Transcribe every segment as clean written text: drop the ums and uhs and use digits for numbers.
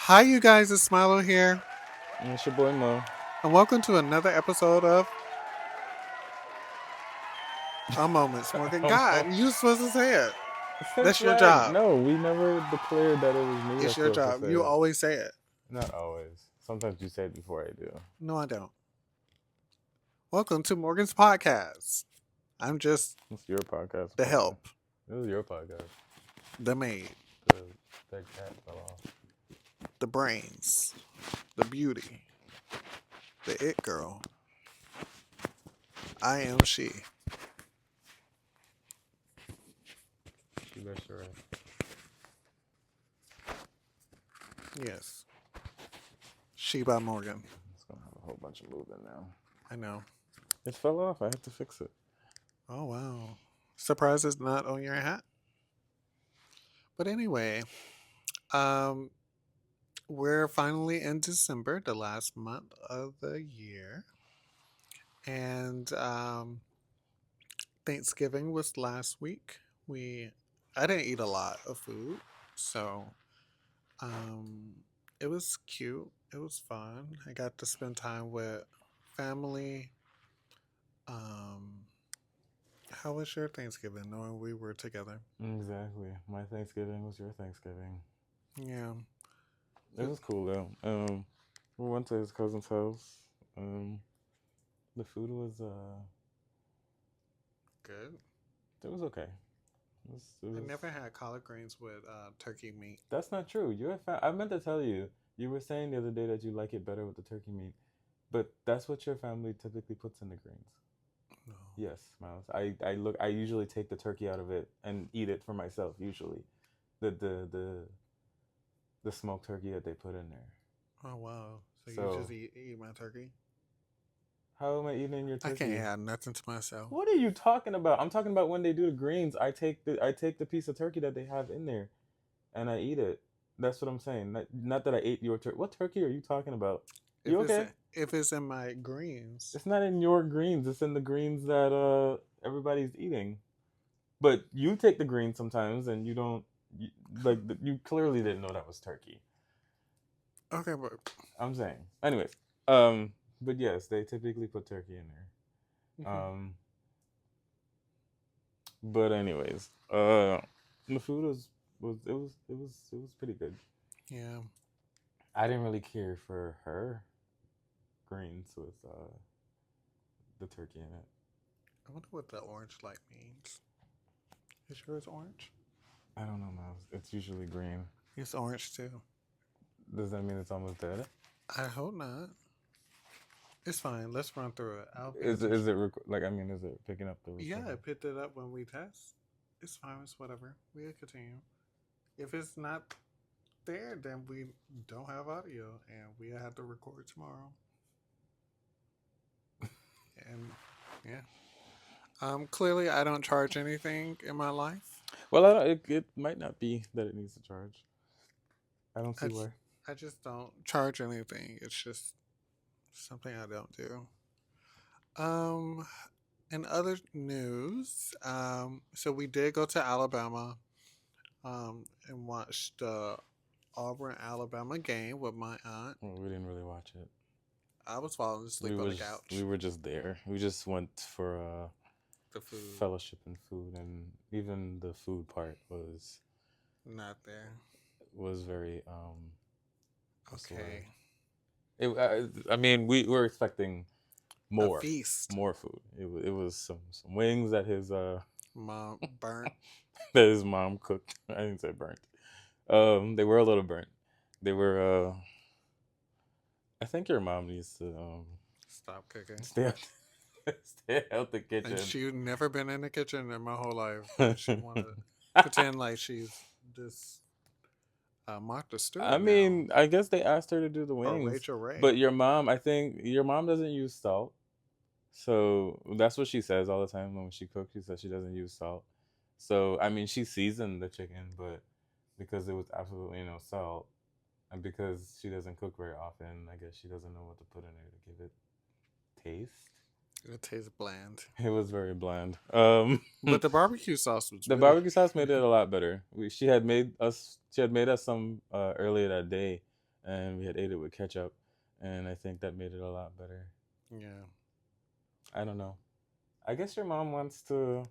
Hi, you guys. It's Milo here, And it's your boy Mo. and welcome to another episode of A Moment's Morgan. God, you supposed to say it. Since That's your when? job. No, we never declared that it was me It's that's your supposed to job. say You it. always say it. Not always. Sometimes you say it before I do. No, I don't. Welcome to Morgan's podcast. I'm just It's your podcast, the brother. help, It was your podcast. the maid, The that cat fell off. the brains, the beauty, the it girl. I am she. You bet you're right. Yes. She by Morgan. It's gonna have a whole bunch of movement now. I know. It fell off. I have to fix it. Oh, wow. Surprised it's not on your hat. But anyway, um, we're finally in December, the last month of the year. And Thanksgiving was last week. I didn't eat a lot of food, so um, it was cute. It was fun. I got to spend time with family. Um, how was your Thanksgiving, knowing we were together? Exactly. My Thanksgiving was your Thanksgiving. Yeah, It was cool though. We went to his cousin's house. Um, the food was good. it was okay. It I was never had collard greens with turkey meat. That's not true. I meant to tell you. You were saying the other day that you like it better with the turkey meat, but that's what your family typically puts in the greens. No. Yes, Miles. I usually take the turkey out of it and eat it for myself. Usually, the the the the smoked turkey that they put in there. Oh wow! So you just So eat my turkey? how am I eating your I can't turkey? have nothing to myself. What are you talking about? I'm talking about when they do the greens. I take the piece of turkey that they have in there and I eat it. That's what I'm saying. Not that I ate your turkey. What turkey are you talking about? You If it's okay? if it's in my greens, It's not in your greens. It's in the greens that everybody's eating. But you take the greens sometimes, and you don't. You, you clearly didn't know that was turkey. okay, but I'm saying. Anyways, but yes, they typically put turkey in there. mhm. But anyways, the food was pretty good. Yeah, I didn't really care for her greens with the turkey in it. I wonder what the orange light means. Is yours orange? I don't know, Miles. It's usually green. It's orange too. Does that mean it's almost dead? I hope not. It's fine. Let's run through it. I'll pay Is attention. it like I mean, is it picking up the Yeah, I recording? picked it up when we test. It's fine. It's whatever. We'll continue. If it's not there, then we don't have audio, and we have to record tomorrow. And yeah. Clearly, I don't charge anything in my life. Well, I don't, it might not be that it needs to charge. I don't I see just, why. I just don't charge anything. It's just something I don't do. Um, in other news, so we did go to Alabama, and watch the Auburn Alabama game with my aunt. Well, we didn't really watch it. I was falling asleep on the We couch. were just there. We just went for The food fellowship and food, and even the food part not there. was very what's the word? Okay, I mean, we were expecting a more, feast. more food. It was some wings that his Mom burnt. that his mom cooked. I didn't say burnt. They were a little burnt. They were. I think your mom needs to Stop cooking. stay out, stay out the And kitchen. she's never been in the kitchen in my whole life, but she want to pretend like she's this Martha I Stewart now mean, I guess they asked her to do the or wings, Rachel Ray. but your mom, I think your mom doesn't use salt. So that's what she says all the time when she cooks. She says she doesn't use salt. So I mean, she seasoned the chicken, but because it was absolutely no salt, and because she doesn't cook very often, I guess she doesn't know what to put in there to give it taste. It tastes bland, It was very bland. but the barbecue sauce was The really. barbecue sauce made it a lot better. She had made us some earlier that day, and we had ate it with ketchup, and I think that made it a lot better. Yeah. I don't know. I guess your mom wants to.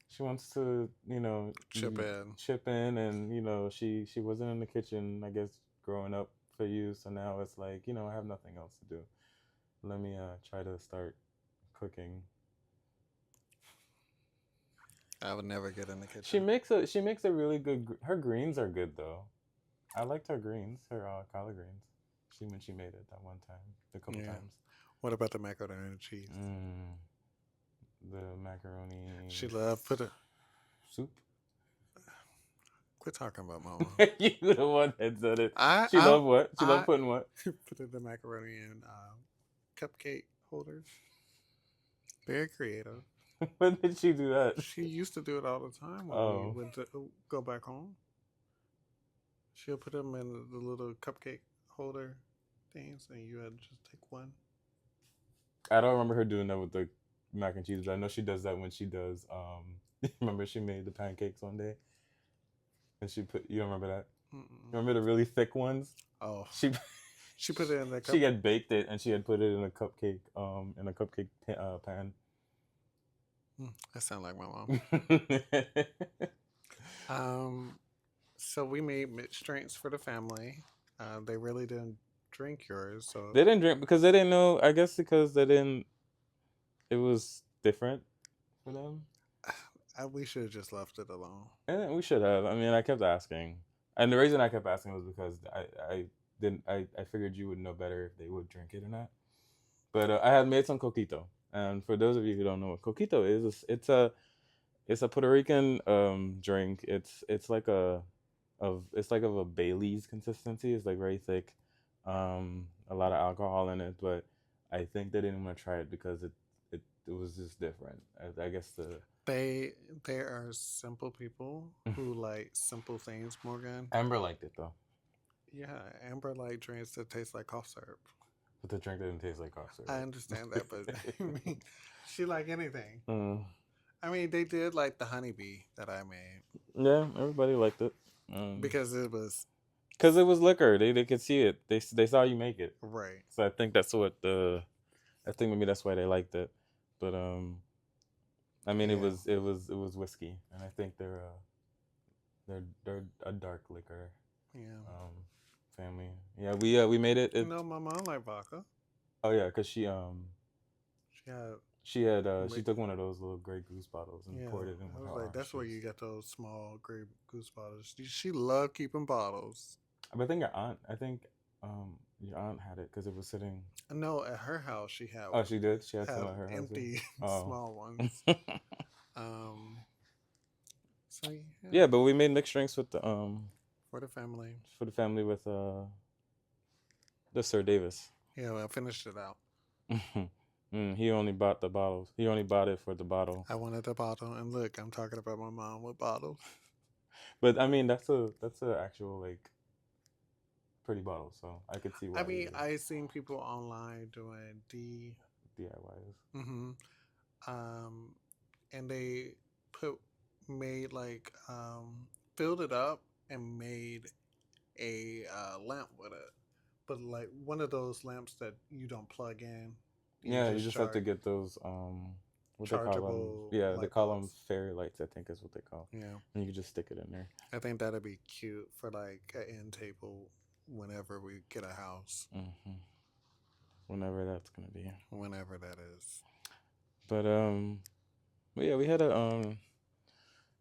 She wants to, Chip in. chip in, and she wasn't in the kitchen. I guess growing up for you, so now it's like I have nothing else to do. Let me try to start cooking. I would never get in the She kitchen. makes a she makes a really good. Her greens are good though. I liked her greens, her collard greens. She made it that one time, a couple Yeah. times. What about the macaroni and cheese? Mm, the macaroni She loved put it. soup. Quit talking about mama. You the one that said it. I She I loved what? She loved I putting what? put the macaroni in cupcake holders. Very creative. When did she do that? She used to do it all the time when we Oh, went to go back home. She'll put them in the little cupcake holder things, and you had to just take one. I don't remember her doing that with the mac and cheese, but I know she does that when she does. Remember she made the pancakes one day, and she put. You don't remember that? Mm-mm. Remember the really thick ones? Oh, She she put it in the cup. she had baked it and she had put it in a cupcake pan. That sounds like my mom. Um, so we made mixed drinks for the family. They really didn't drink yours, so They didn't drink because they didn't know. I guess because they didn't. It was different for them, we should have just left it alone. and we should have. I mean, I kept asking, and the reason I kept asking was because I didn't. I figured you would know better if they would drink it or not. But I had made some coquito, and for those of you who don't know what coquito is, it's a Puerto Rican drink. It's like it's like of a Bailey's consistency. It's like very thick, a lot of alcohol in it. But I think they didn't want to try it because it was just different. I guess the They they are simple people who like simple things, Morgan. Amber liked it though, Yeah, Amber like drinks that taste like cough syrup. but the drink didn't taste like cough I syrup. understand that, but I mean, she like anything. Mm, I mean, they did like the honeybee that I made yeah, everybody liked it. because it was Because it was liquor. They could see it. They saw you make it. right. So I think that's what the I think maybe that's why they liked it. But I mean Yeah, it was whiskey, and I think they're a dark liquor yeah. um family. Yeah, we made it. You know, my mom like vodka. Oh yeah, cause She had, she wi- took one of those little Grey Goose bottles and yeah. poured it in I with was her like, orange that's where juice. you get those small grape goose bottles. She loved keeping bottles. But I think your aunt had it because it was sitting. No, at her house she Oh, she did. She had some have at her house. empty Oh. small ones. Um, so yeah, Yeah, but we made mixed drinks with for the family. for the family with the Sir Davis. Yeah, well, I finished it out. He only bought the bottles. He only bought it for the bottle. I wanted the bottle, and look, I'm talking about my mom with bottles. But I mean, that's a actual like pretty bottle, so I could see I why mean, you I seen people online doing DIYs. hmm um, and they put made like filled it up and made a lamp with it, but like one of those lamps that you don't plug in, you Yeah, you just just have to get those what they call them. chargeable Yeah, they light call them bulbs. fairy lights. I think is what they call. Yeah, And you can just stick it in there. I think that'd be cute for like an end table whenever we get a house, hmm Whenever that's gonna be. whenever that is. But yeah, we had a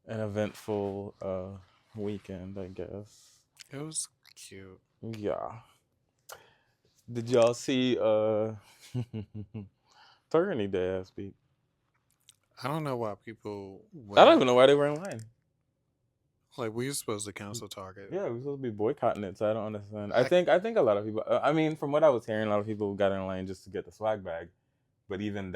an eventful weekend, I guess. It was cute. Yeah. Did y'all see Turkey Day last week? I don't know why people I don't went even know why they were in line. like we were supposed to cancel Target. Yeah, we're supposed to be boycotting it, so I don't understand. I I think I think a lot of people. I mean, from what I was hearing, a lot of people got in line just to get the swag bag, but even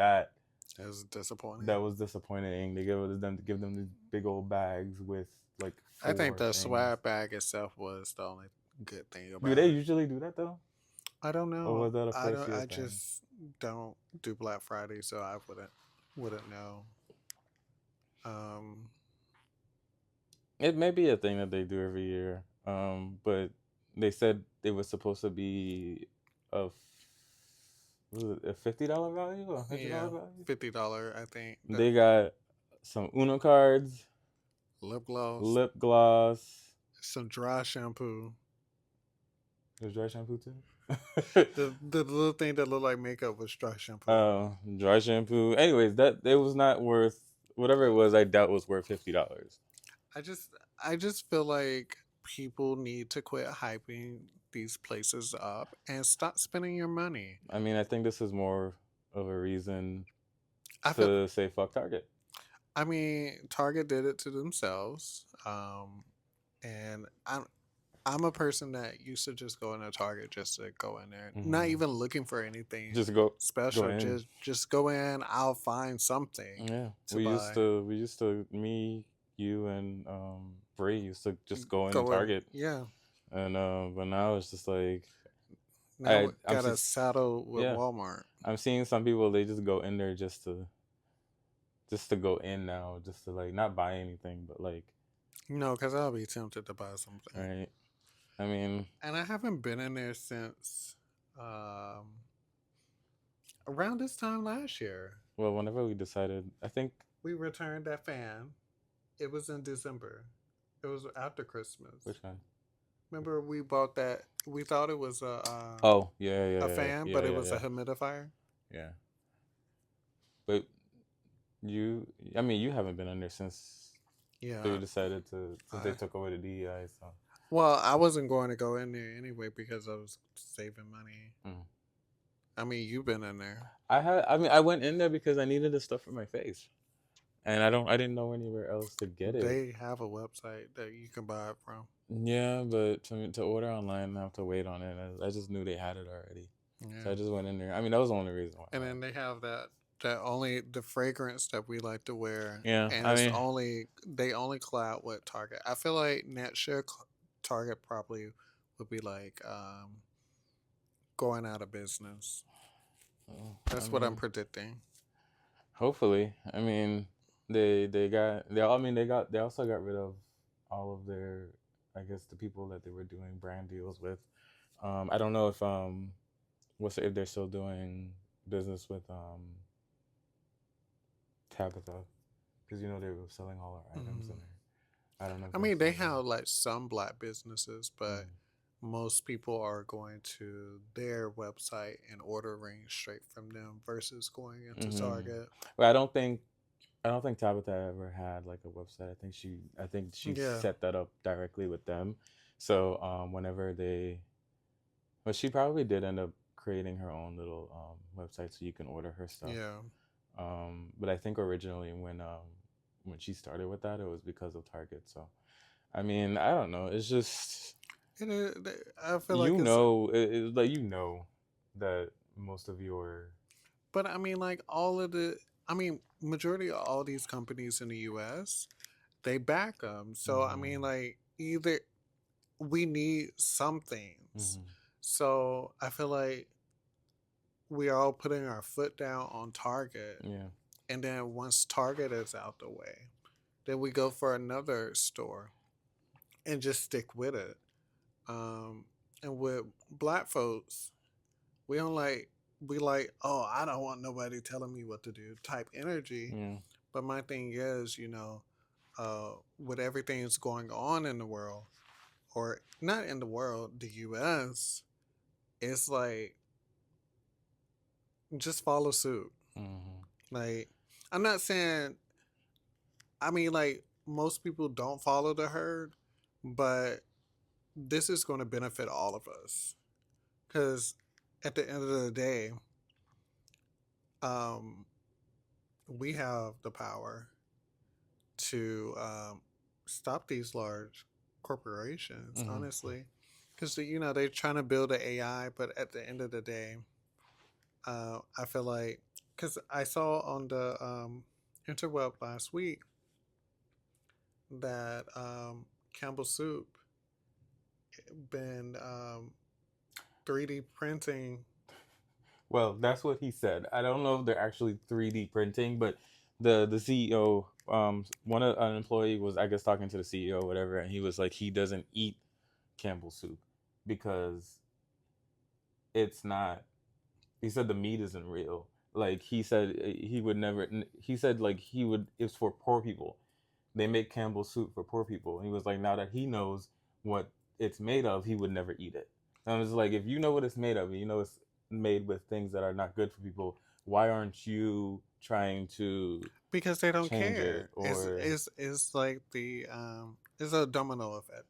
It was disappointing. that was disappointing. They give them these big old bags with like I think four the things. swag bag itself was the only good thing Do about they it. usually do that though, I don't or know. was that a I first don't. year I thing? just don't do Black Friday, so I wouldn't know. Um, It may be a thing that they do every year, but they said it was supposed to be a was it a $50 value or $100 Yeah, value. $50, I think. They got some Uno cards, Lip gloss, lip gloss. some dry shampoo. There's dry shampoo too. The little thing that looked like makeup was dry shampoo. Dry shampoo. Anyways, that it was not worth whatever it was. I doubt was worth $50. I just I just feel like people need to quit hyping these places up and stop spending your money. I mean, I think this is more of a reason I feel to say fuck Target. I mean, Target did it to themselves. And I'm a person that used to just go into Target just to go in there, not Hmm. even looking for anything Just go special. in. Just go in. I'll find something Yeah, to buy. we used to me, you, and Bray used to just go into Go in. Target, Yeah. and but now it's just like Now we I'm got a just saddle with yeah, Walmart. I'm seeing some people they just go in there just to go in now, just to like not buy anything, but like No, because I'll be tempted to buy something. right. I mean, And I haven't been in there since um, around this time last year. well, whenever we decided, I think We returned that fan. It was in December. It was after Christmas. which one? Remember, we bought that. We thought it was Oh yeah, a fan, but it was a yeah, humidifier. yeah. But you, I mean, you haven't been in there so you Yeah. decided to since they I, took away the DEI. So well, I wasn't going to go in there anyway because I was saving money. mm. I mean, you've been in there. I mean, I went in there because I needed the stuff for my face, and I didn't know anywhere else to get it. They have a website that you can buy it from. Yeah, but to order online, I have to wait on it. I just knew they had it already, so Yeah. I just went in there. I mean, that was the only reason why I And went. then they have that only the fragrance that we like to wear, Yeah, and I it's mean, only they only collab with Target. I feel like next year Target probably would be like going out of business. I That's what I'm mean, predicting. hopefully. I mean, they also got rid of all of their, I guess, the people that they were doing brand deals with. I don't know if they're still doing business with Tabitha, because they were selling all our items in Mhm. there. I don't know if I they're mean, they still doing. have like some black businesses, but Mm. most people are going to their website and ordering straight from them versus going into Mm-hmm. Target. But I don't think Tabitha ever had like a website. I think she Yeah, set that up directly with them. So whenever but she probably did end up creating her own little website so you can order her stuff. yeah. But I think originally when she started with that, it was because of Target. So I mean, I don't know. It's just It is, I feel like it's like that most of your But I mean, like all of I mean, majority of all these companies in the U.S. they back them. So I mean, hmm like either we need some things. hmm So I feel like we are all putting our foot down on Target, yeah. and then once Target is out the way, then we go for another store and just stick with it. Um, and with black folks, we don't like we like, oh, I don't want nobody telling me what to do type energy. Yeah. But my thing is, with everything that's going on in the world, or not in the world, the US, it's like just follow suit. hmm Like, I'm not saying, I mean, like, most people don't follow the herd, but this is going to benefit all of us. Because at the end of the day, um, we have the power to stop these large corporations, hmm honestly. Because, they're trying to build an AI, but at the end of the day, I feel like, because I saw on the interweb last week that Campbell Soup been 3D printing. Well, that's what he said. I don't know if they're actually 3D printing, but the CEO, an employee was I guess talking to the CEO or whatever, and he was like he doesn't eat Campbell soup. because it's not. He said the meat isn't real. Like he said he would never. He said like he would. It's for poor people. They make Campbell's soup for poor people. And he was like, now that he knows what it's made of, he would never eat it. And I was like, if you know what it's made of, and you know it's made with things that are not good for people, why aren't you trying to Because they don't change it? care. Or It's like it's a domino effect.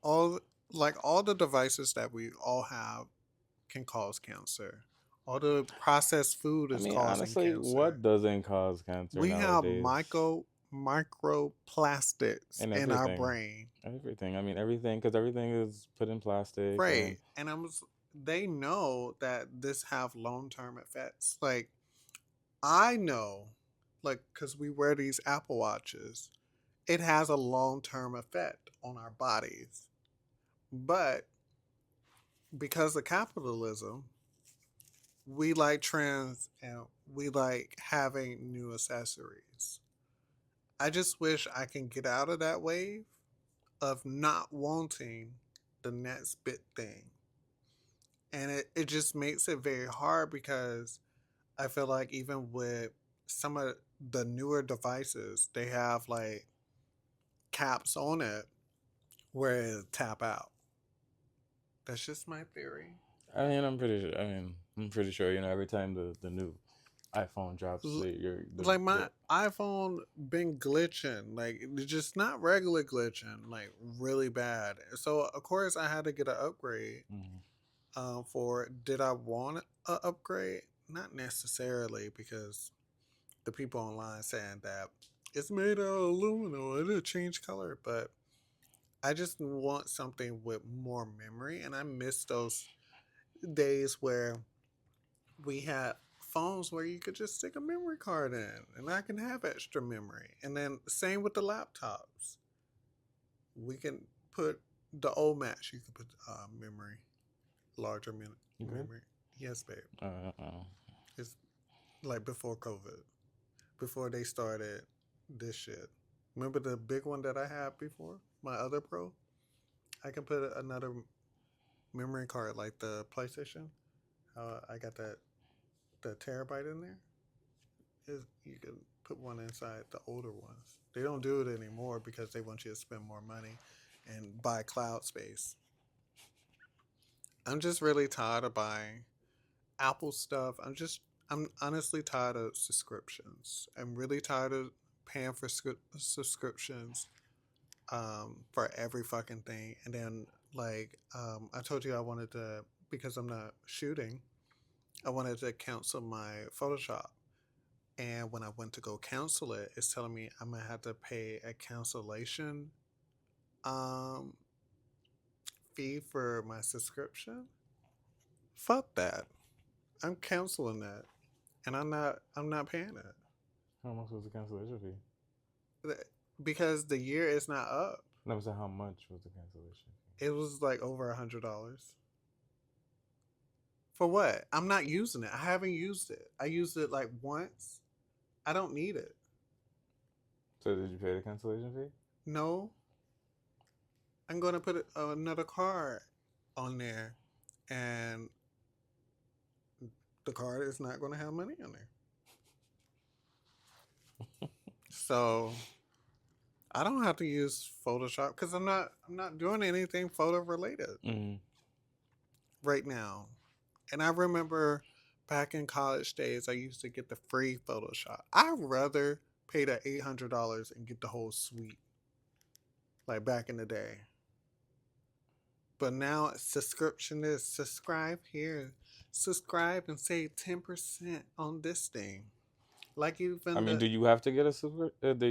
All all the devices that we all have can cause cancer. All the processed food I is mean, causing honestly, cancer. what doesn't cause cancer We have nowadays? microplastics And in our everything, brain. everything. I mean, everything, because everything is put in plastic. Right. And And they know that this have long-term effects. Like I know, like, because we wear these Apple Watches, it has a long-term effect on our bodies. But because of capitalism, we like trends and we like having new accessories. I just wish I can get out of that wave of not wanting the next bit thing. And it just makes it very hard because I feel like even with some of the newer devices, they have like caps on it where it tap out. That's just my theory. I mean, I'm pretty sure. I mean, I'm pretty sure. You know, every time the new iPhone drops, L- you're like the my iPhone been glitching, like it's just not regular glitching, like really bad. So of course I had to get an upgrade. mhm. For it. Did I want an upgrade? Not necessarily because the people online saying that it's made of aluminum, it'll change color, but I just want something with more memory, and I miss those days where we had phones where you could just stick a memory card in and I can have extra memory. And then same with the laptops. We can put the old Macs, you can put memory, larger You good? memory. Yes, babe. Uh. It's like before COVID, before they started this shit. Remember the big one that I had before? My other Pro? I can put another memory card like the PlayStation. I got that the terabyte in there. Is you can put one inside the older ones. They don't do it anymore because they want you to spend more money and buy cloud space. I'm just really tired of buying Apple stuff. I'm honestly tired of subscriptions. I'm really tired of paying for subscriptions for every fucking thing. And then I told you I wanted to because I'm not shooting. I wanted to cancel my Photoshop. And when I went to go cancel it, it's telling me I'm gonna have to pay a cancellation um, fee for my subscription. Fuck that. I'm canceling that, and I'm not paying it How much was the cancellation fee? because the year is not up. No, so how much was the cancellation fee? It was like over $100 for what? I'm not using it. I haven't used it. I used it like once. I don't need it. So did you pay the cancellation fee? No, I'm gonna put another card on there, and the card is not going to have money on there. So I don't have to use Photoshop because I'm not doing anything photo related Mm-hmm. right now. And I remember back in college days, I used to get the free Photoshop. I'd rather pay the $800 and get the whole suite, like back in the day. But now subscription is subscribe here, subscribe and save 10% on this thing. Like I even mean, the do you have to get a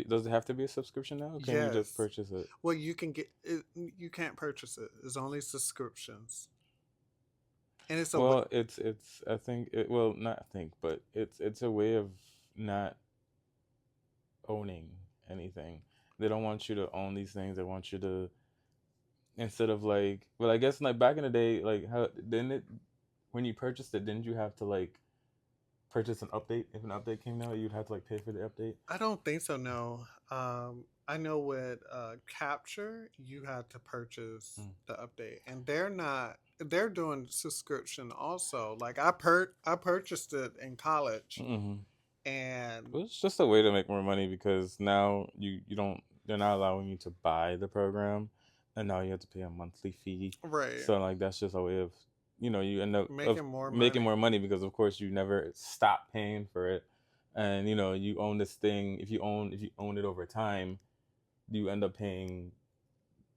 does it have to be a subscription now? Or can you just yes, purchase it? well, you can get it. You can't purchase it. It's only subscriptions, and it's a Well, it's I think well, not I think, but it's a way of not owning anything. They don't want you to own these things. They want you to, instead of like, well, I guess like back in the day, like how didn't it, when you purchased it, didn't you have to like purchase an update? If an update came out, you'd have to like pay for the update. I don't think so. No, I know with Capture, you had to purchase Mm. the update, and they're not. They're doing subscription also. Like I purchased it in college, Mm-hmm. and Well, it's just a way to make more money because now you don't they're not allowing you to buy the program, and now you have to pay a monthly fee. right, So like that's just a way of you end up of making more making money. more money because of course you never stop paying for it, and you own this thing. If you own it over time, you end up paying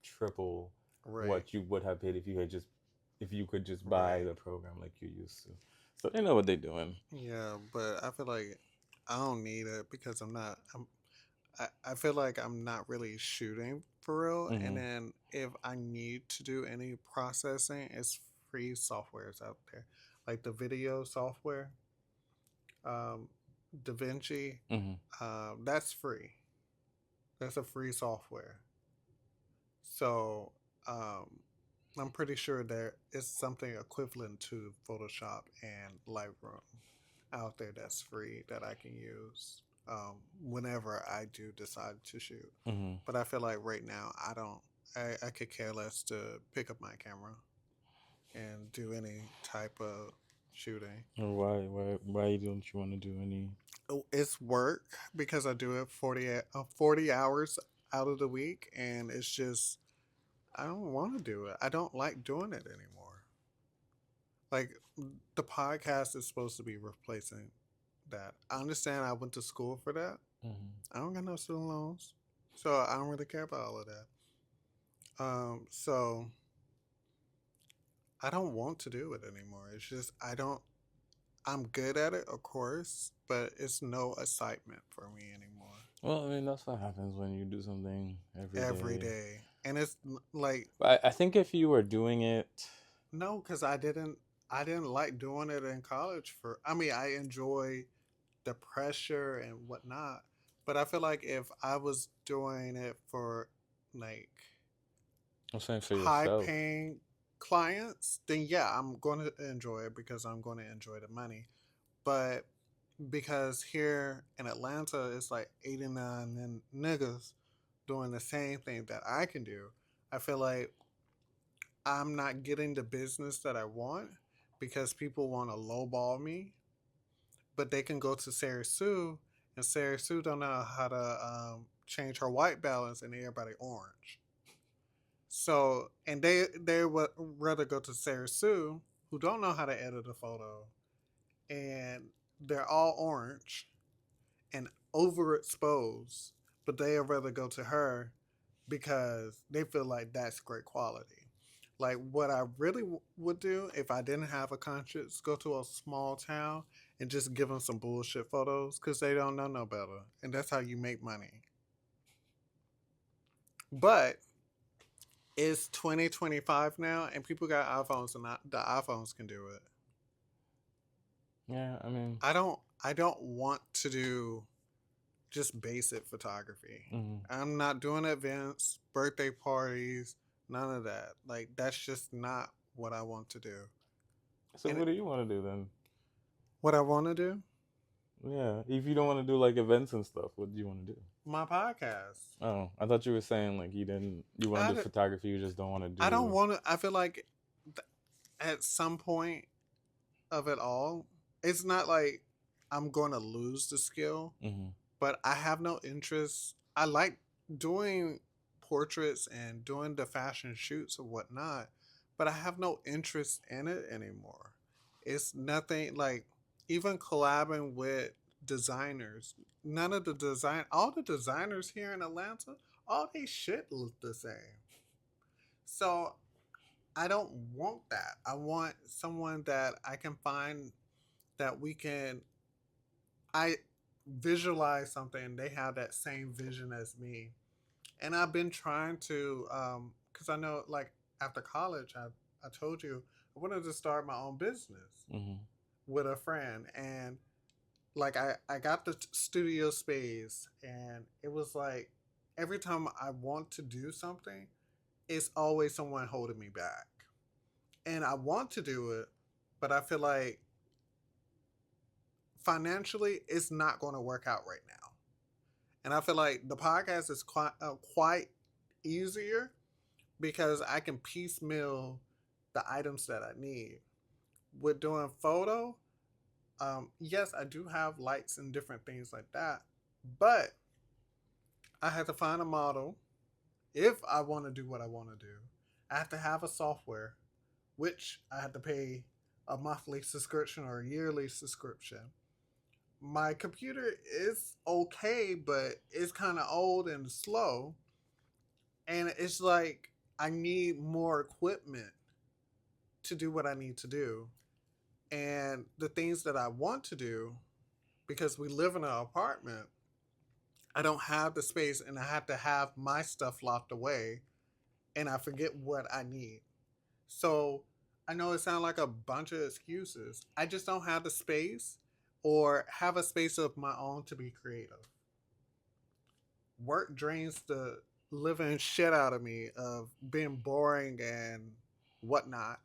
triple Right, what you would have paid if you could just buy right. the program like you used to. So they know what they're doing. Yeah, but I feel like I don't need it because I'm not. I feel like I'm not really shooting for real. And Hmm. then if I need to do any processing, it's free softwares out there, like the video software, um, DaVinci. Hmm. That's free. That's a free software. So um, I'm pretty sure there is something equivalent to Photoshop and Lightroom out there that's free that I can use whenever I do decide to shoot. Hmm. But I feel like right now I don't. I could care less to pick up my camera and do any type of shooting. Or why don't you want to do any? Oh, it's work because I do it 40 hours out of the week, and it's just I don't want to do it. I don't like doing it anymore. Like the podcast is supposed to be replacing that. I understand I went to school for that. Hmm. I don't got no student loans, so I don't really care about all of that. So I don't want to do it anymore. It's just I don't. I'm good at it, of course, but it's no excitement for me anymore. Well, I mean that's what happens when you do something every Every day. day, and it's like But I think if you were doing it, no, because I didn't. I didn't like doing it in college. For I mean, I enjoy the pressure and whatnot, but I feel like if I was doing it for like I'm saying for high yourself. paying clients, then yeah, I'm going to enjoy it because I'm going to enjoy the money. But because here in Atlanta, it's like 89 niggas doing the same thing that I can do, I feel like I'm not getting the business that I want because people want to lowball me, but they can go to Sarah Sue, and Sarah Sue don't know how to change her white balance, and everybody orange. So, and they would rather go to Sarah Sue, who don't know how to edit a photo, and they're all orange and overexposed, but they would rather go to her because they feel like that's great quality. Like what I really would do if I didn't have a conscience, go to a small town and just give them some bullshit photos because they don't know no better, and that's how you make money. But it's 2025 now, and people got iPhones, and the iPhones can do it. Yeah, I mean, I don't want to do just basic photography. hmm. I'm not doing events, birthday parties, none of that. Like that's just not what I want to do. So And what do you want to do then? what I want to do, Yeah, if you don't want to do like events and stuff, what do you want to do? my podcast. Oh, I thought you were saying like you want to do I, photography, you just don't want to I don't do. want to. I feel like at some point of it all, it's not like I'm going to lose the skill, Hmm. but I have no interest. I like doing portraits and doing the fashion shoots or whatnot, but I have no interest in it anymore. It's nothing like even collabing with designers. None of the design, all the designers here in Atlanta, all they shit look the same. So I don't want that. I want someone that I can find that we can I visualize something and they have that same vision as me. And I've been trying to cuz I know like after college I told you I wanted to start my own business Hmm. with a friend, and like I got the studio space, and it was like every time I want to do something, it's always someone holding me back. And I want to do it, but I feel like financially it's not going to work out right now. And I feel like the podcast is quite easier because I can piecemeal the items that I need. With doing photo, yes, I do have lights and different things like that, but I had to find a model if I want to do what I want to do. I have to have a software, which I have to pay a monthly subscription or a yearly subscription. My computer is okay, but it's kind of old and slow. And it's like I need more equipment to do what I need to do. And the things that I want to do, because we live in an apartment, I don't have the space and I have to have my stuff locked away and I forget what I need. So I know it sounds like a bunch of excuses. I just don't have the space or have a space of my own to be creative. Work drains the living shit out of me of being boring and whatnot.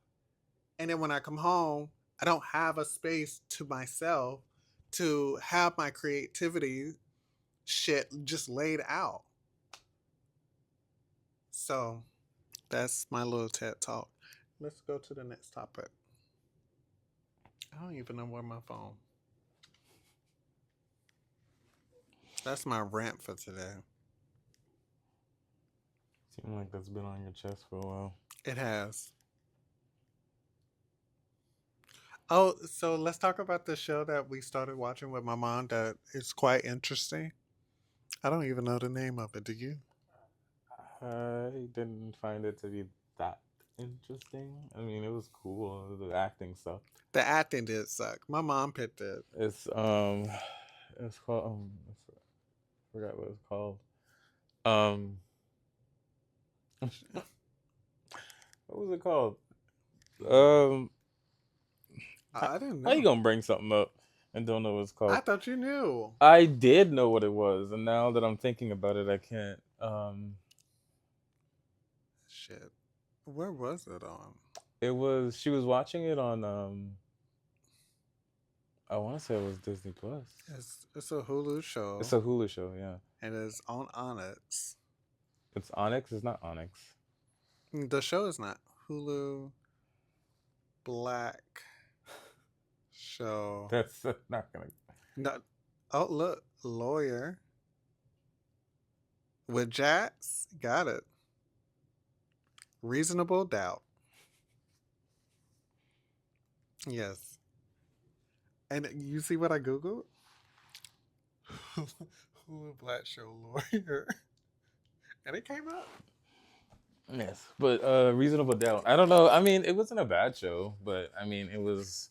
And then when I come home, I don't have a space to myself to have my creativity shit just laid out. So that's my little TED talk. Let's go to the next topic. I don't even know where my phone. That's my rant for today. Seems like that's been on your chest for a while. It has. Oh, so let's talk about the show that we started watching with my mom that is quite interesting. I don't even know the name of it. Do you? I didn't find it to be that interesting. I mean, it was cool. The acting sucked. The acting did suck. My mom picked it. It's called I forgot what it's called. Um, what was it called? Um, how, I didn't how you know. gonna bring something up and don't know what it's I called? thought you knew. I did know what it was, and now that I'm thinking about it, I can't. Shit. Where was it on? It was she was watching it on. I want to say it was Disney Plus. It's a Hulu It's show a Hulu show, yeah. and it's on Onyx. It's Onyx. It's not Onyx. The show is not Hulu Black show. That's not gonna. No, oh look, lawyer with Jats. Got it. Reasonable doubt. Yes. And you see what I googled? Hulu Black show lawyer, and it came up. Yes, but Reasonable Doubt. I don't know. I mean, it wasn't a bad show, but I mean, it was,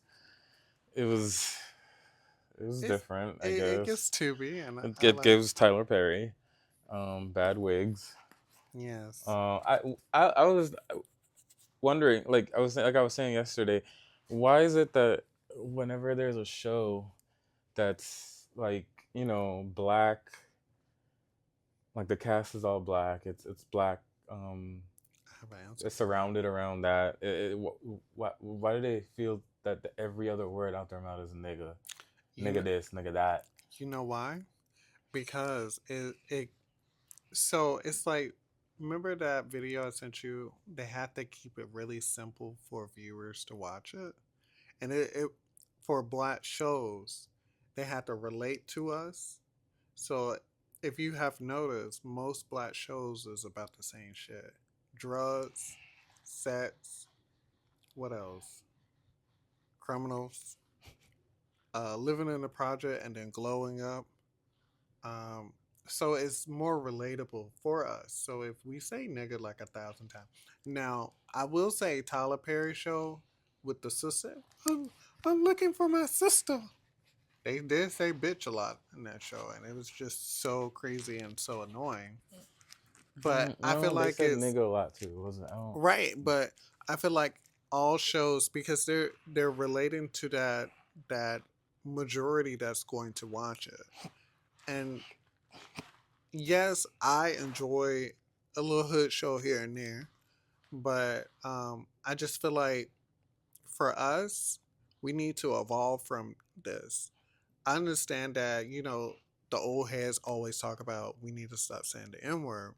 it was It's different, I it gets guess. Tubi, and I It like. gives Tyler Perry, bad wigs. Yes. I was wondering, like I was saying yesterday, why is it that whenever there's a show that's like black, like the cast is all black, it's black, I have an answer it's for you. surrounded around that. Why do they feel that every other word out their mouth is nigga, You nigga know, this, nigga that? you know why? Because it so it's like remember that video I sent you? They had to keep it really simple for viewers to watch it. And it for black shows, they had to relate to us. So if you have noticed, most black shows is about the same shit. Drugs, sex, what else? Criminals, living in the project and then glowing up. Um, so it's more relatable for us. So if we say nigga like 1,000 times, now I will say Tyler Perry show with the sister. I'm looking for my sister. They did say bitch a lot in that show, and it was just so crazy and so annoying. But I feel No, they like said it's nigga a lot too. It wasn't? I don't. right. But I feel like all shows because they're relating to that majority that's going to watch it. And yes, I enjoy a little hood show here and there, but I just feel like for us, we need to evolve from this. I understand that the old heads always talk about we need to stop saying the N word,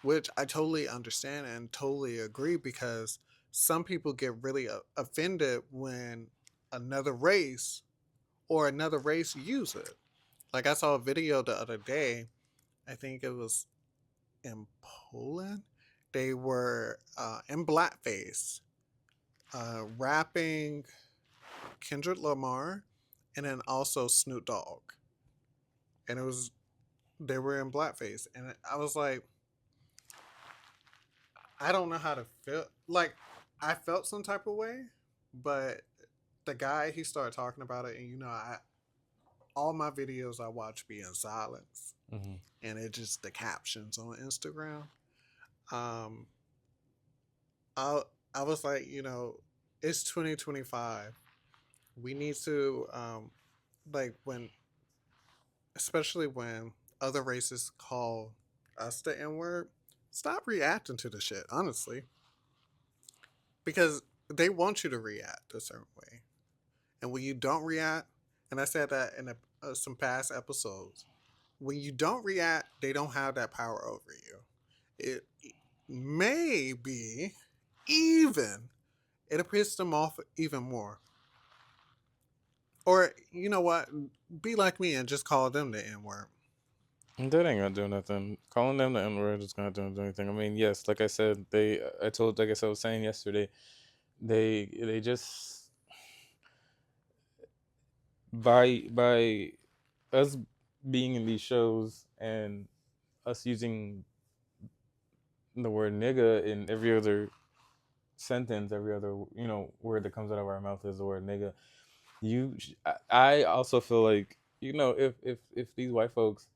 which I totally understand and totally agree because some people get really offended when another race or another race use it. Like I saw a video the other day, I think it was in Poland. They were in blackface, rapping Kendrick Lamar and then also Snoop Dogg. And it was, they were in blackface. And I was like, I don't know how to feel. Like, I felt some type of way, but the guy, he started talking about it. And, all my videos I watch be in silence. Hmm. And it just the captions on Instagram. Um, I, I was like, it's 2025. We need to, like, especially when other races call us the N word, stop reacting to the shit, honestly. Because they want you to react a certain way. And when you don't react, and I said that in some past episodes, when you don't react, they don't have that power over you. It may be even, it'll piss them off even more. Or, you know what? Be like me and just call them the N word. That ain't gonna do nothing. Calling them the N word is gonna do anything. I mean, yes, like I said, like I was saying yesterday, they just by us being in these shows and us using the word nigga in every other sentence, every other word that comes out of our mouth is the word nigga. I also feel like if these white folks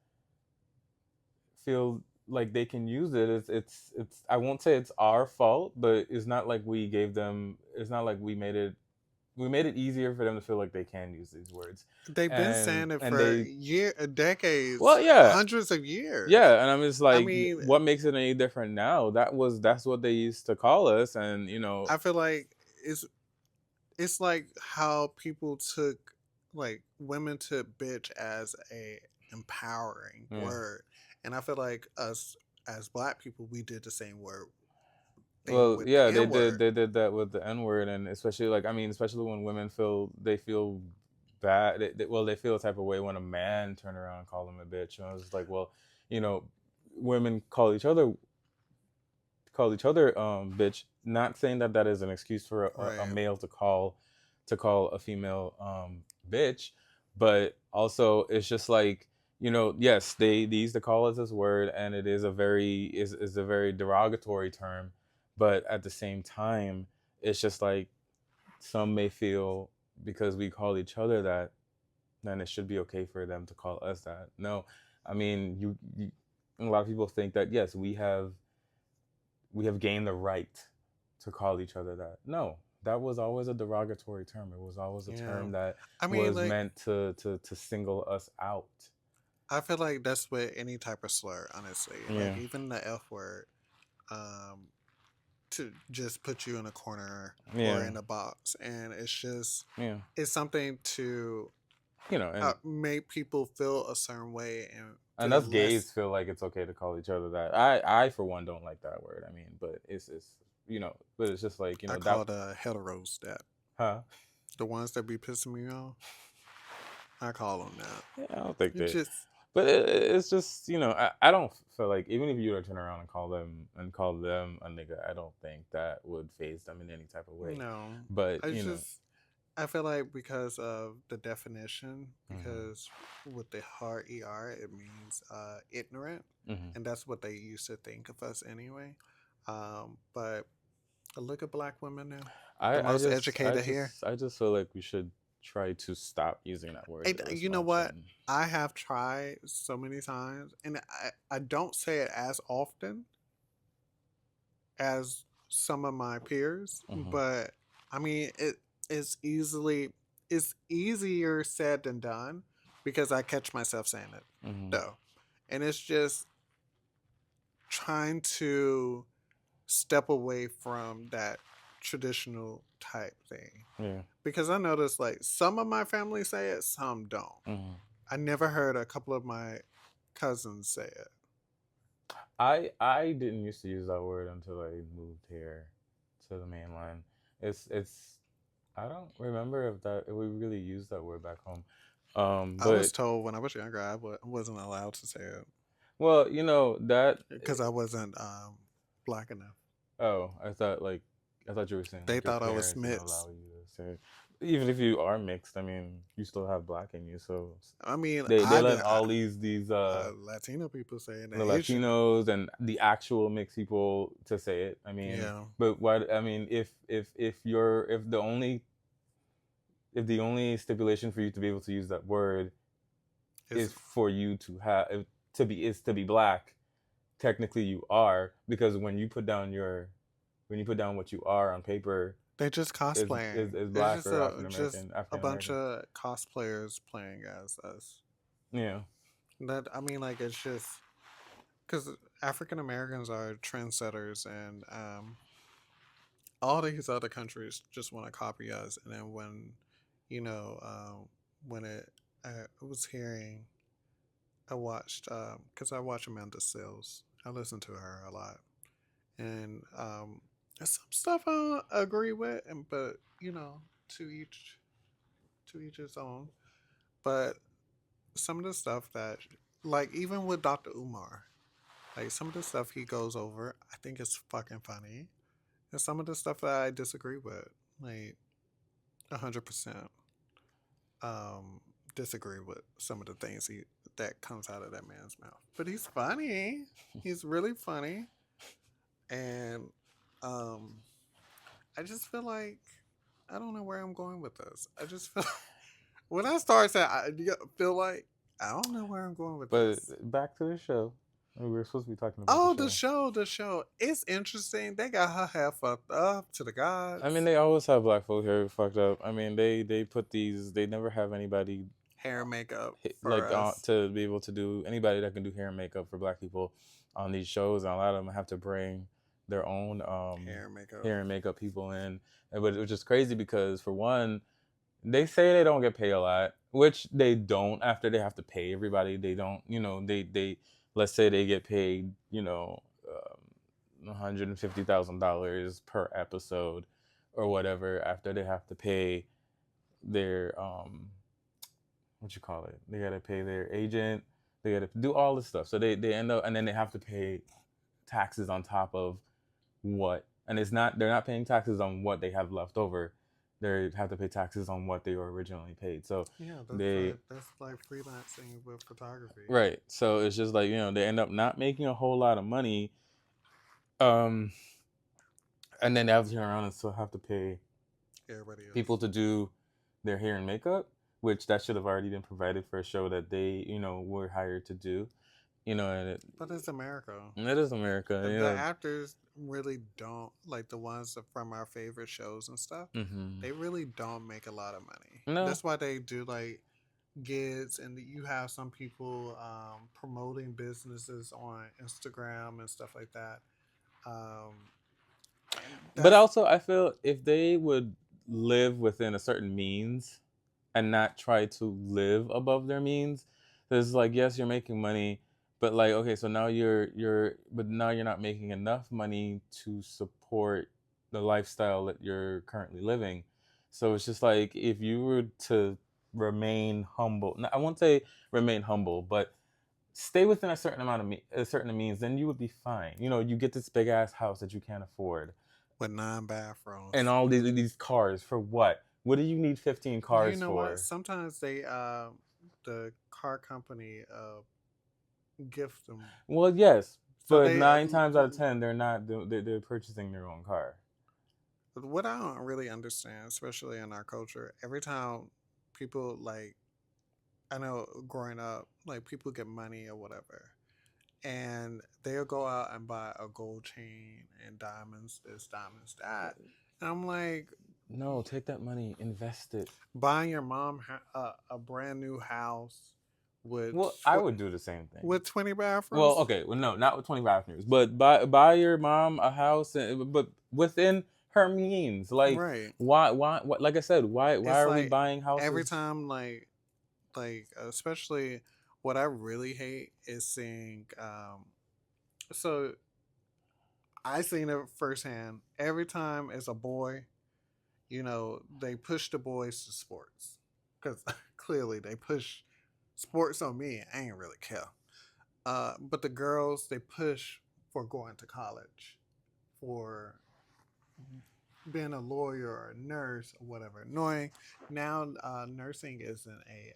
feel like they can use it, it's I won't say it's our fault, but it's not like we gave them. It's not like we made it easier for them to feel like they can use these words, They've been and saying it and for they decades, well yeah hundreds of years. yeah, and I'm just I like, mean, what makes it any different now? That's what they used to call us, and I feel like it's it's like how people took like women to bitch as a empowering yeah. word, and I feel like us as black people we did the same word thing Well, with the yeah, N word. they did that with the N word, and especially like I mean, especially when women feel bad. They feel a type of way when a man turn around and call them a bitch. And I was like, well, you know, women call each other bitch. Not saying that that is an excuse for a Right. male to call a female bitch, but also it's just like yes, they used to call us this word, and it is a very derogatory term, but at the same time, it's just like some may feel because we call each other that, then it should be okay for them to call us that. No, I mean a lot of people think that yes, we have gained the right to call each other that. No, that was always a derogatory term. It was always a Yeah. term that I mean, was like meant to single us out. I feel like that's with any type of slur, honestly. Yeah, Like even the F word, um, to just put you in a corner or yeah, in a box, and yeah. it's something to And make people feel a certain way and feel us less. gays feel like it's okay to call each other that. I for one don't like that word. I mean, but it's but it's just like I that. call the heteros that. Huh? The ones that be pissing me off, I call them that. Yeah, I don't think It they. just But it's just I don't feel like even if you were to turn around and call them a nigga, I don't think that would phase them in any type of way. no. But I just I feel like because of the definition, hmm because with the hard er, it means ignorant, hmm and that's what they used to think of us anyway. But look at black women now, the most educated here. I just feel like we should try to stop using that word And as you know much. what? And I have tried so many times, and I don't say it as often as some of my peers, hmm but I mean it's easier said than done because I catch myself saying it hmm though. And it's just trying to step away from that traditional type thing. yeah. Because I notice like some of my family say it, some don't. hmm I never heard a couple of my cousins say it. I didn't used to use that word until I moved here to the mainland. It's I don't remember if we really used that word back home. I was But told when I was younger wasn't allowed to say it well, you know that. because I wasn't black enough. Oh, I thought you were saying They like your thought I was parents didn't mixed. allow you to say it. Even if you are mixed, I mean, you still have black in you, so I mean, they let all these Latino people say it, the and Asian. Latinos and the actual mixed people to say it. I mean, Yeah, but what I mean, if the only stipulation for you to be able to use that word it's is for you to have to be black, technically you are, because when you put down what you are on paper they're just cosplaying. is It's black just or African just American, a African bunch American. of cosplayers playing as us. Yeah. That I mean, like it's just because African Americans are trendsetters, and all these other countries just want to copy us. And then when, you know, when I was hearing, I watched because I watch Amanda Sills. I listen to her a lot, and there's some stuff I don't agree with, and but to each his own. But some of the stuff that, like, even with Dr. Umar, like some of the stuff he goes over, I think it's fucking funny. And some of the stuff that I disagree with, like 100%, um, disagree with some of the things he that comes out of that man's mouth. But he's funny. He's really funny, and um, I just feel like I don't know where I'm going with this. I just feel when I start saying I feel like I don't know where I'm going with But this. back to the show. We were supposed to be talking about the Oh, show. the show. It's interesting. They got her hair fucked up to the I mean, gods. they always have black folk hair fucked up. I mean, they put these. They never have anybody Hair and makeup for us. to be able to do anybody that can do hair and makeup for black people on these shows, and a lot of them have to bring their own Hair and makeup. hair and makeup people in. But it was just crazy because for one, they say they don't get paid a lot, which they don't. After they have to pay everybody, they don't. You know, they let's say they get paid. $150,000 per episode or whatever. After they have to pay their what you call it, they gotta pay their agent, they gotta do all this stuff. So they end up, and then they have to pay taxes on top of what, and it's not, they're not paying taxes on what they have left over, they have to pay taxes on what they were originally paid. So Yeah, they that's like freelancing with photography. right, so it's just like, they end up not making a whole lot of money, um and then they have to turn around and still have to pay Everybody else. people to do their hair and makeup, which that should have already been provided for a show that they, were hired to do. And But it's America. it is America. The actors really don't like the ones from our favorite shows and stuff. Hmm. They really don't make a lot of money. No, That's why they do like gigs, and you have some people promoting businesses on Instagram and stuff like that. Um, and but that's also I feel if they would live within a certain means and not try to live above their means, there's like, yes, you're making money, but like, okay, so now but now you're not making enough money to support the lifestyle that you're currently living. So it's just like, if you were to remain humble, I won't say remain humble, but stay within a certain amount of a certain means, then you would be fine. You get this big ass house that you can't afford, with nine and bathrooms. all these cars for what? What do you need 15 You cars know what? for? Sometimes the car company gift them. Well, yes, So but they 9 times out of 10, they're not. They're purchasing their own car. what I don't really understand, especially in our culture, every time people like I know growing up, like people get money or whatever, and they'll go out and buy a gold chain and diamonds, this, diamonds, that. And I'm like, No, take that money, invest it. buying your mom a brand new house with Well, I would do the same thing. with 20 Well, bathrooms, okay, well, no, not with 25 years, but buy your mom a house, but within her means. Like, right? why, like I said, why It's are we like buying every houses? time, like Like, especially what I really hate is seeing. So I seen it firsthand. Every time as a boy, they push the boys to sports because clearly they push sports on me. I ain't really care. But the girls they push for going to college, for being a lawyer or a nurse or whatever. Knowing now nursing isn't a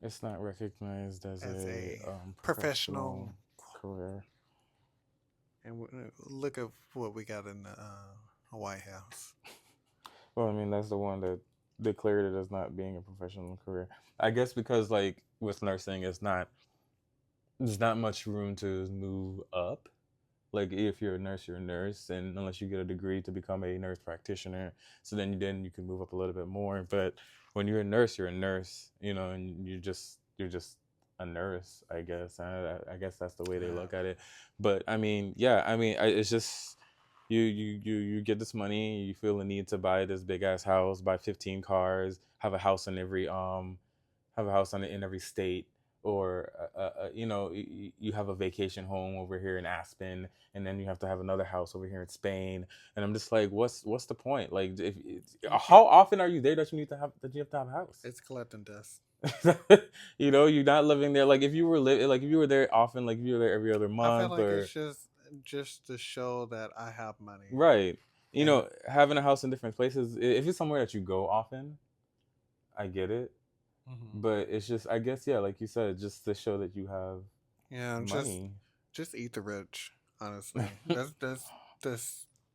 It's not recognized as a professional. professional career. And look at what we got in the White House. Well, I mean, that's the one that declared it as not being a professional career. I guess because like with nursing, there's not much room to move up. Like if you're a nurse, you're a nurse, and unless you get a degree to become a nurse practitioner, so then you can move up a little bit more. But when you're a nurse, and you're just a nurse, I guess. I guess that's the way they Yeah. look at it. But I mean, yeah, I mean, it's just you get this money, you feel the need to buy this big ass house, buy 15 cars, have a house in every state, or you have a vacation home over here in Aspen, and then you have to have another house over here in Spain, and I'm just like, what's the point? Like, if You how can't. often are you there that you have to have a house? It's collecting dust. You're not living there. Like if you were there often, like if you were there every other I feel month, like or it's just to show that I have money. right, And having a house in different places. If it's somewhere that you go often, I get it. mhm. But it's just, I guess, yeah, like you said, just to show that you have Yeah, money. just eat the rich. Honestly, that's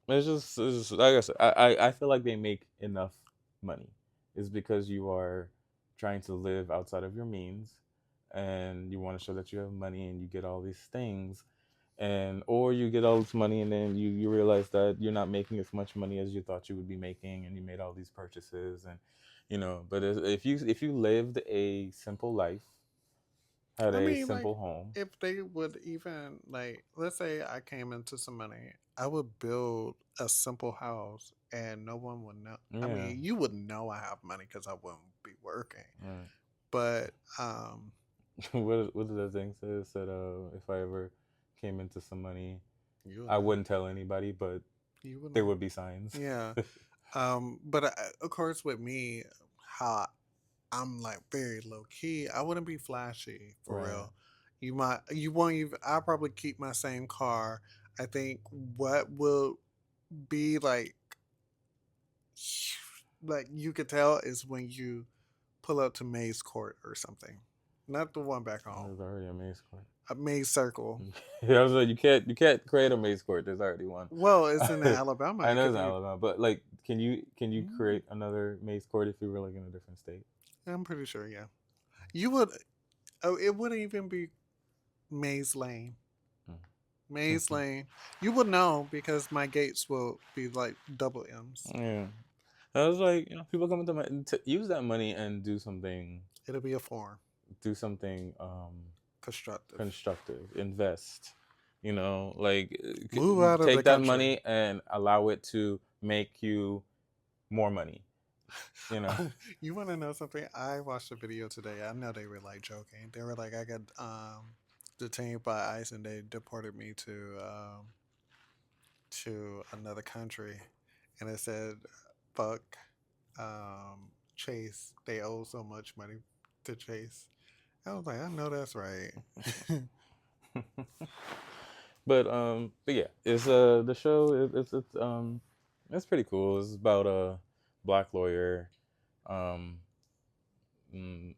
It's just like I said, I feel like they make enough money. Is because you are trying to live outside of your means, and you want to show that you have money and you get all these things, and or you get all this money and then you realize that you're not making as much money as you thought you would be making, and you made all these purchases, and but if you lived a simple life, had I a mean, like, simple home. if they would even, like, let's say I came into some money, I would build a simple house and no one would know. I Yeah. mean, you would know I have money because I wouldn't be working. Right. But What did that thing say? It said, if I ever came into some money, you would I know. wouldn't tell anybody, but You would there know. would be signs. Yeah. But of course, with me, how I'm like very low key, I wouldn't be flashy for Right. real. You won't even. I'll probably keep my same car. I think what will be like you could tell is when you pull up to Maze Court or something, not the one back home. There's already a maze court. A Maze Circle. Yeah, I was like, you can't create a maze court. There's already one. Well, it's in Alabama. I It know could it's in be. Alabama, but like, can you Mm, create another maze court if you were like in a different state? I'm pretty sure. Yeah, you would. Oh, it wouldn't even be Maze Lane. Maze Mm. Lane. You would know because my gates will be like double M's. Yeah, I was like, people come to use that money and It'll be a form. do something Constructive. constructive, invest, like Move out of the take that country. money and allow it to make you more money, you know. You want to know something? I watched a video today. I know they were like joking. They were like, I got detained by ICE and they deported me to another country, and it said, "Fuck Chase. They owe so much money to Chase." I was like, I know that's right. But yeah, it's the show it's pretty cool. It's about a black lawyer. um mm,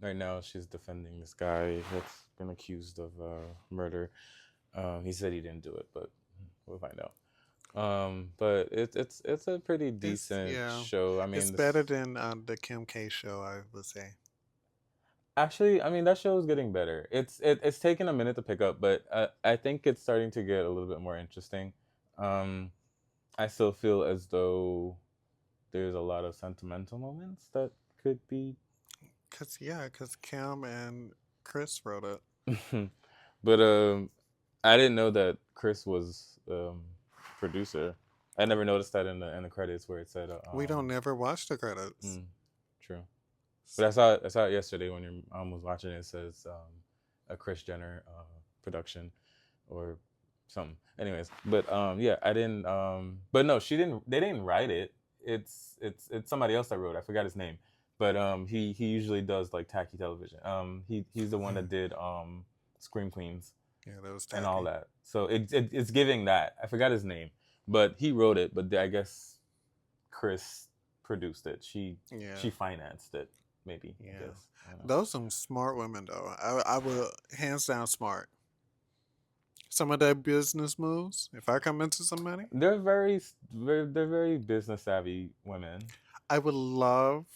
right now she's defending this guy that's been accused of murder. He said he didn't do it, but we'll find out. But it's a pretty It's decent yeah, show. I it's mean, better this than the Kim K show. I would say. actually, I mean, that show is getting better. It's taken a minute to pick up, but I think it's starting to get a little bit more interesting. Um, I still feel as though there's a lot of sentimental moments that could be, Cause Kim and Chris wrote it. but I didn't know that Chris was producer. I never noticed that in the credits where it said We don't never watch the credits. mm, true. But I saw it yesterday when your mom was watching it. It says a Chris Jenner production or something. Anyways, but yeah, I didn't but no, she didn't they didn't write it. It's somebody else that wrote it. I forgot his name. But he usually does like tacky television. He's the one that did Scream Queens Yeah, that was and all tacky. that. So it's giving that. I forgot his name, but he wrote it. But I guess Chris produced it. Yeah, She financed it. Maybe I yeah. guess I don't know. Those some smart women though. I will hands down smart. Some of their business moves. If I come into some money, They're very business savvy women. I would love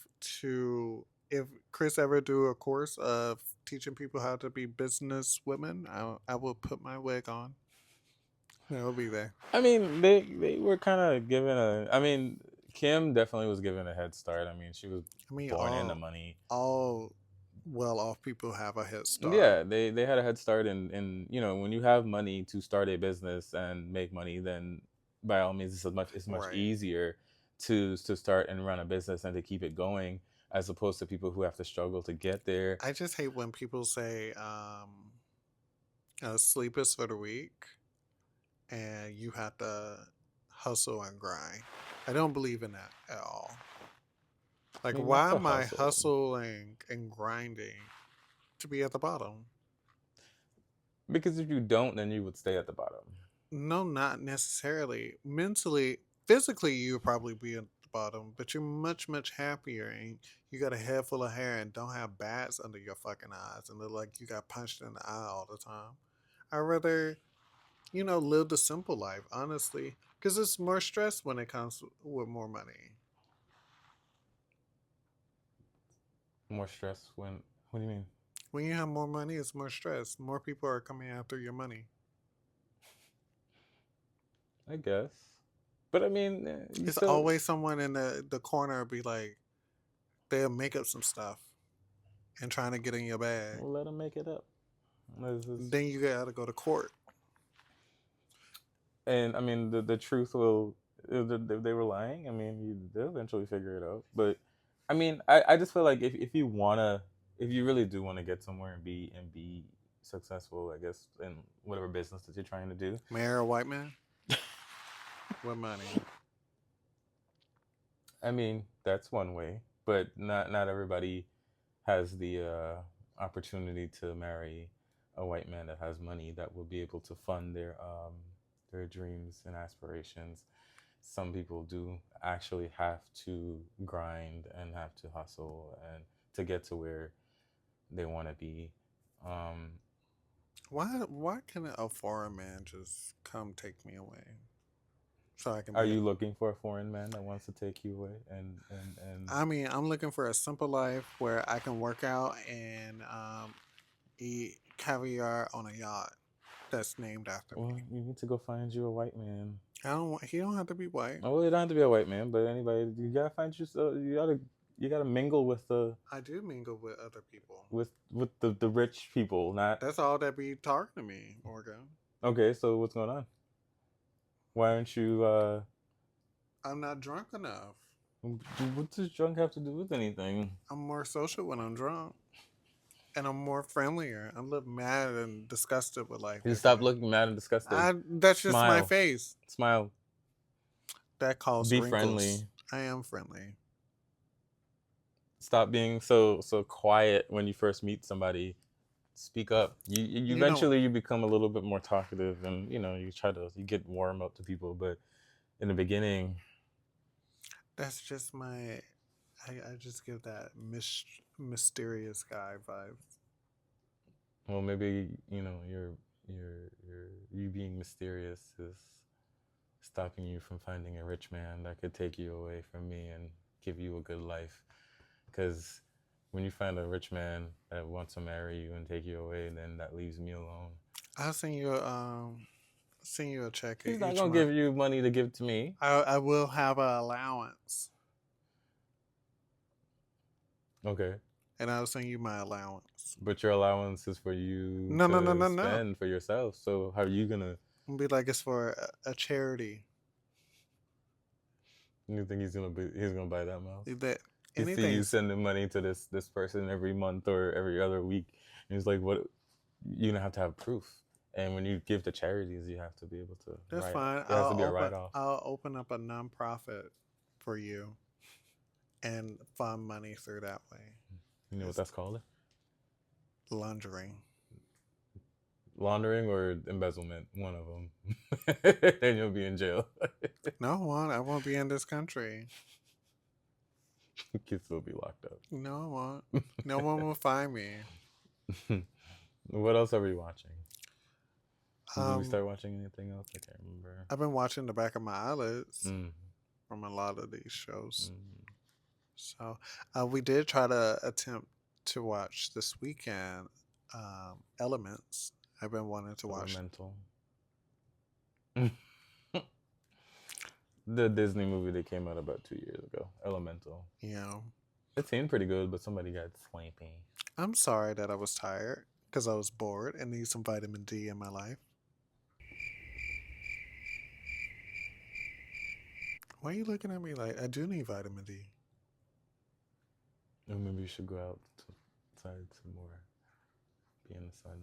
to. If Chris ever do a course of teaching people how to be business women, I will put my wig on. I'll be there. I mean, they were kind of given a. I mean, Kim definitely was given a head start. I mean, she was I mean, born into money. all well off people have a head start. Yeah, they had a head start, and when you have money to start a business and make money, then by all means it's much Right. easier to start and run a business and to keep it going as opposed to people who have to struggle to get there. I just hate when people say sleep is for the weak and you have to hustle and grind. I don't believe in that at all. I Like, mean, you have why to am I hustle. hustling and grinding to be at the bottom? Because if you don't, then you would stay at the bottom. No, not necessarily. Mentally, physically, you would probably be at the bottom, but you're much, much happier and you got a head full of hair and don't have bags under your fucking eyes and look like you got punched in the eye all the time. I'd rather, live the simple life, honestly, because it's more stress when it comes with more money. More stress when. What do you mean? When you have more money, it's more stress. More people are coming after your money. I guess. But I mean, you It's still. always someone in the corner be like, they'll make up some stuff and trying to get in your bag. Let them make it up. This is, Then you gotta go to court. and I mean, the truth will. If they were lying, I mean, they'll eventually figure it out. But I mean, I just feel like if you wanna, if you really do want to get somewhere and be successful, I guess in whatever business that you're trying to do. Mayor a white man with money. I mean, that's one way, but not everybody has the opportunity to marry a white man that has money that will be able to fund their dreams and aspirations. Some people do actually have to grind and have to hustle and to get to where they want to be. Um, Why can a foreign man just come take me away so I can are be? you looking for a foreign man that wants to take you away and I mean, I'm looking for a simple life where I can work out and eat caviar on a yacht that's named after me. well, you need to go find you a white man. I don't want. He don't have to be white. Oh, well, it don't have to be a white man, but anybody, you gotta find yourself. You gotta mingle with I do mingle with other people. the rich people. Not That's all that be talking to me, Morgan. okay. So what's going on? Why aren't you? I'm not drunk enough. What does drunk have to do with anything? I'm more social when I'm drunk. And I'm more friendlier. I look mad and disgusted with life You every stop day. looking mad and disgusted. That's just my Smile, face. smile. That calls Be wrinkles. friendly. I am friendly. Stop being so quiet when you first meet somebody. Speak up. You You know, eventually you become a little bit more talkative, and you get warm up to people, but in the beginning. that's just my. I just give that mysterious guy vibes. Well, maybe you being mysterious is stopping you from finding a rich man that could take you away from me and give you a good life. Because when you find a rich man that wants to marry you and take you away, then that leaves me alone. I'll send you a check He's not each gonna month. give you money to give to me. I will have an allowance, Okay, and I'll send you my allowance. but your allowance is for you No, no, no, to no, no. spend for yourself. So how are you gonna? I'll be like it's for a charity. You think he's gonna buy that mouse? That He see you Anything's sending money to this person every month or every other week, and he's like, "What? You're gonna have to have proof." And when you give to charities, you have to be able to that's write. fine. It has to be a write off. I'll open up a nonprofit for you and fund money through that way. You know what It's that's called? laundering. Laundering or embezzlement, one of them. Then you'll be in jail. No one, I won't be in this country. Kids will be locked up. No, I won't. No one will find me. What else are we watching? Did we Um, start watching anything else? I can't remember. I've been watching the back of my eyelids Mm, from a lot of these shows. mm. So we did try to attempt to watch this weekend Elements. I've been wanting to watch. Elemental. The Disney movie that came out about 2 years ago, Elemental. You know, It seemed pretty good, but somebody got swipey. I'm sorry that I was tired because I was bored and need some vitamin D in my life. Why are you looking at me like I do need vitamin D? Or maybe you should go outside some more, be in the sun.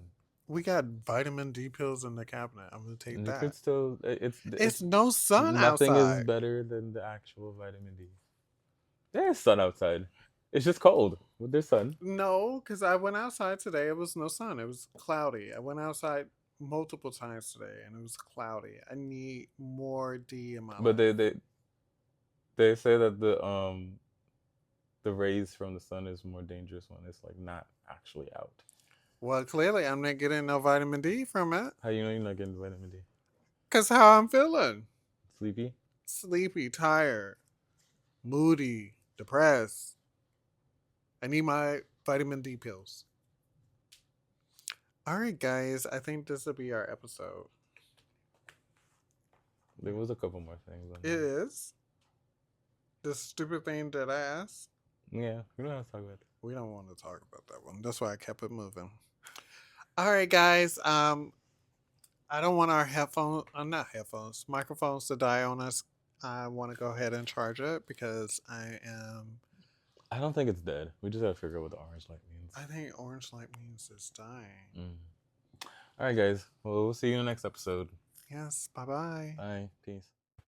We got vitamin D pills in the cabinet. I'm gonna take And you that. could still, It's no sun nothing is outside. better than the actual vitamin D. There's sun outside. It's just cold. But there's sun. No, because I went outside today. It was no sun. It was cloudy. I went outside multiple times today and it was cloudy. I need more D in my But life. they say that the rays from the sun is more dangerous when it's like not actually out. Well, clearly I'm not getting no vitamin D from it. How you know you're not getting vitamin D? Because how I'm feeling. Sleepy? Sleepy, tired, moody, depressed. I need my vitamin D pills. All right, guys. I think this will be our episode. There was a couple more things on It is. The stupid thing that I asked. there. Yeah, we don't have to talk about it. We don't want to talk about that one. That's why I kept it moving. All right, guys. I don't want our headphones, not headphones, microphones to die on us. I want to go ahead and charge it because I am. I don't think it's dead. We just gotta figure out what the orange light means. I think orange light means it's dying. Mm. All right, guys. Well, we'll see you in the next episode. Yes. Bye bye. Bye. Peace.